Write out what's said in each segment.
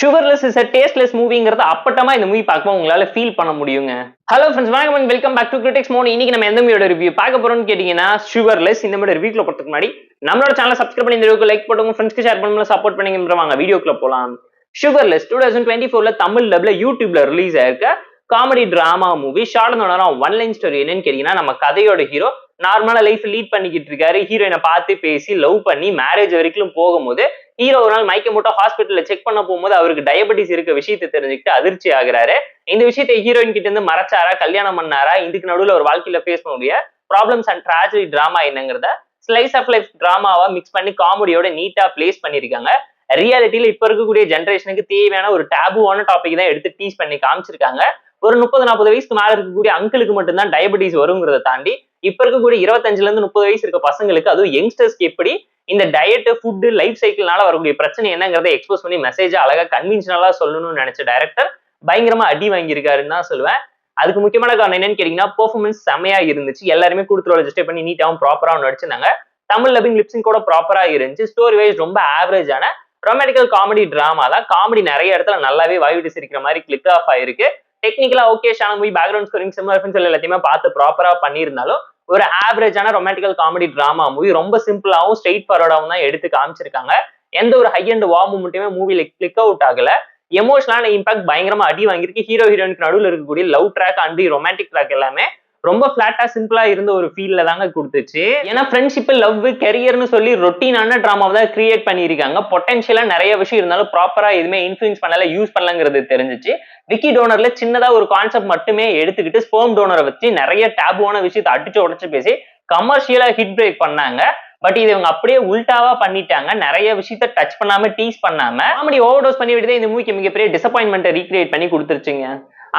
Sugarless is a tasteless மூவிங்கிறது அப்பட்டமா இந்த மூவி பார்க்கும்போது உங்களால ஃபீல் பண்ண முடியுங்க. ஹலோ ஃப்ரெண்ட்ஸ், வணக்கம் and welcome back to critics mode. இன்னைக்கு நம்ம எந்த மூவியோட ரிவ்யூ பார்க்க போறோம்னு கேட்டீங்கன்னா சுகர்லெஸ். இந்த மாதிரி ரிவ்யூக்குள்ள போறதுக்கு முன்னாடி நம்மளோட சேனலை சப்ஸ்கிரைப் பண்ணி இந்த வீடியோக்கு லைக் போட்டு உங்க ஃப்ரெண்ட்ஸ்க்கு ஷேர் பண்ணுங்க, சப்போர்ட் பண்ணிங்க. வாங்க வீடியோக்குள்ள போலாம். சுகர்லெஸ் 2024ல தமிழ் டப்ல யூடியூப்ல ரிலீஸ் ஆயிருக்க comedy drama movie. Short one line story என்னன்னு கேட்டீங்கன்னா, நம்ம கதையோட ஹீரோ நார்மலா லைஃப் லீட் பண்ணிக்கிட்டு இருக்காரு. ஹீரோயினை பார்த்து பேசி லவ் பண்ணி மேரேஜ் வரைக்கும் போகும்போது ஹீரோ ஒரு நாள் மயக்க மூட்டை ஹாஸ்பிட்டல்ல செக் பண்ண போகும்போது அவருக்கு டயபெட்டிஸ் இருக்க விஷயத்தை தெரிஞ்சுக்கிட்டு அதிர்ச்சி ஆகுறாரு. இந்த விஷயத்தை ஹீரோயின் கிட்ட இருந்து மறைச்சாரா, கல்யாணம் பண்ணாரா, இதுக்கு நடுவில் ஒரு வாழ்க்கையில ஃபேஸ் பண்ணக்கூடிய ப்ராப்ளம்ஸ் அண்ட் ட்ராஜடி டிராமா என்னங்கிறத ஸ்லைஸ் ஆஃப் லைஃப் டிராமாவா மிக்ஸ் பண்ணி காமெடியோட நீட்டா பிளேஸ் பண்ணிருக்காங்க. ரியாலிட்டியில இப்ப இருக்கக்கூடிய ஜென்ரேஷனுக்கு தேவையான ஒரு டேபுவான டாபிக் தான் எடுத்து டீஸ் பண்ணி காமிச்சிருக்காங்க. ஒரு 30-40 வயசுக்கு மேல இருக்கக்கூடிய அங்கிளுக்கு மட்டும்தான் டயபெட்டிஸ் வருங்கிறத தாண்டி இப்ப இருக்கக்கூடிய 25ல இருந்து 30 வயசு இருக்க பசங்களுக்கு, அதுவும் யங்ஸ்டர்ஸ்க்கு எப்படி இந்த டயட், ஃபுட், லைஃப் சைக்கிள்னால வரக்கூடிய பிரச்சனை என்னங்கிறத எக்ஸ்போஸ் பண்ணி மெசேஜா அழகா கன்வின்ஷனலா சொல்லணும்னு நினைச்ச டைரக்டர் பயங்கரமா அடி வாங்கியிருக்காருன்னு தான் சொல்லுவேன். அதுக்கு முக்கியமான காரணம் என்னன்னு கேட்டீங்கன்னா, பெர்ஃபார்மன்ஸ் செமையா இருந்துச்சு. எல்லாருமே கொடுத்துருவோம் ஜஸ்டே பண்ணி நீட்டாவும் ப்ராப்பராகவும் நடிச்சிருந்தாங்க. தமிழ் லப்பிங் லிப்ஸிங் கூட ப்ராப்பரா இருந்துச்சு. ஸ்டோரி வைஸ் ரொம்ப ஆவரேஜான ரொமாட்டிக்கல் காமெடி டிராமா தான். காமெடி நிறைய இடத்துல நல்லாவே வாய்விட்டு சிரிக்கிற மாதிரி கிளிக் ஆஃப் ஆயிருக்கு. டெக்னிக்கலா ஓகே, ஷான மூவி பேக்ரவுண்ட் ஸ்கோரிங் சிமிலர் எல்லாத்தையுமே பார்த்து ப்ராப்பரா பண்ணியிருந்தாலும் ஒரு ஆவரேஜான ரொமாட்டிக்கல் காமெடி டிராமா மூவி. ரொம்ப சிம்பிளாவும் ஸ்ட்ரெயிட் ஃபார்வர்டாவும் தான் எடுத்து காமிச்சிருக்காங்க. எந்த ஒரு ஹை அண்ட் வா மூமெண்ட்டுமே மூவில கிளிக் அவுட் ஆகல. எமோஷனலான இம்பாக்ட் பயங்கரமா அடி வாங்கியிருக்கு. ஹீரோ ஹீரோயினுக்கு நடுவில் இருக்கக்கூடிய love track and romantic track எல்லாமே ரொம்ப பிளாட்டா சிம்பிளா இருந்த ஒரு ஃபீல்ல தாங்க கொடுத்துச்சு. ஏன்னா ஃப்ரெண்ட்ஷிப், லவ், கெரியர்னு சொல்லி ரொட்டீனான டிராமாவை தான் கிரியேட் பண்ணியிருக்காங்க. பொட்டன்ஷியலா நிறைய விஷயம் இருந்தாலும் ப்ராப்பரா எதுவுமே இன்ஃபுளுன்ஸ் பண்ணல, யூஸ் பண்ணலங்கிறது தெரிஞ்சிச்சு. விக்கி டோனர்ல சின்னதா ஒரு கான்செப்ட் மட்டுமே எடுத்துக்கிட்டு ஸ்பெர்ம் டோனரை வச்சு நிறைய டேபுவான விஷயத்தை அடிச்சு உடச்சு பேசி கமர்ஷியலா ஹிட் பிரேக் பண்ணாங்க. பட் இது இவங்க அப்படியே உல்டாவா பண்ணிட்டாங்க. நிறைய விஷயத்த டச் பண்ணாம, டீஸ் பண்ணாம காமெடி ஓவர் டோஸ் பண்ணி விட்டு இந்த மூவிக்கு மிகப்பெரிய டிசப்பாயின்மெண்ட் ரீக்ரியேட் பண்ணி கொடுத்துருச்சுங்க.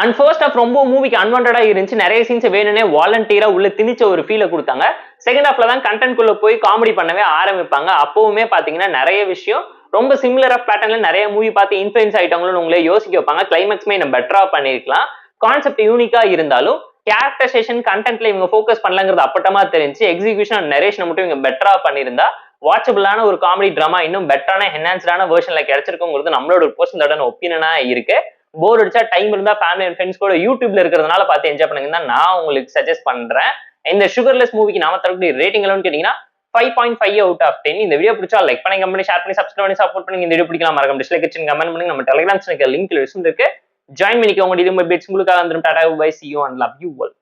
அண்ட் ஃபர்ஸ்ட் ஆஃப் ரொம்ப மூவிக்கு அன்வான்டா இருந்துச்சு. நிறைய சீன்ஸ் வேணும்னே வாலண்டியரா உள்ள திணிச்ச ஒரு ஃபீலை கொடுத்தாங்க. செகண்ட் ஹாஃப்ல தான் கண்டென்ட் குள்ள போய் காமெடி பண்ணவே ஆரம்பிப்பாங்க. அப்பவுமே பாத்தீங்கன்னா நிறைய விஷயம் ரொம்ப சிமிலர் ஆஃப் பேட்டர்ன்ல நிறைய மூவி பார்த்து இன்ஃபுளுன்ஸ் ஆயிட்டாங்களும் உங்களே யோசிக்க வைப்பாங்க. கிளைமேக்ஸ்மே நம்ம பெட்டரா பண்ணிருக்கலாம். கான்செப்ட் யூனிக்கா இருந்தாலும் கேரக்டரைசேஷன் கண்டென்ட்ல இவங்க ஃபோக்கஸ் பண்ணலங்கிறது அப்பட்டமா தெரிஞ்சு. எக்ஸிகியூஷன் அண்ட் நரேஷன் மட்டும் இவங்க பெட்டரா பண்ணியிருந்தா வாட்சபிளான ஒரு காமெடி டிராமா இன்னும் பெட்டரான என்ஹான்ஸ்டான வெர்ஷன்ல கிடைச்சிருக்குங்கிறது நம்மளோட ஒரு பர்சனல் ஒப்பீனியனா இருக்கு. போர் அடிச்சா டைம் இருந்தா ஃபேமிலி அண்ட் ஃப்ரெண்ட்ஸ் கூட யூடியூப்ல இருக்கிறதுனால பார்த்து என்ஜாய் பண்ணுங்க தான் நான் உங்களுக்கு சஜஸ்ட் பண்றேன். இந்த சுகர்லெஸ் மூவிக்கு நாம தரக்கூடிய ரேட்டிங் எல்லாம் கேட்டீங்கன்னா 5.5 அவுட் ஆஃப் 10. இந்த வீடியோ பிடிச்சா லைக் பண்ணி, கமெண்ட், ஷேர் பண்ணி, சப்ஸ்கிரைப் பண்ணி சப்போர்ட் பண்ணி. இந்த வீடியோ பிடிக்கலாம் மறக்காம டிஸ்லைக் வச்சு கமெண்ட் பண்ணுங்க. நம்ம டெலிகிராம் சேனலுக்கு லிங்க் இருக்கு, ஜாயின் பண்ணிக்கோங்க. இது உங்க பேட்ஸ் உங்களுக்காக வந்துடும். Tata, bye, see you and love you all.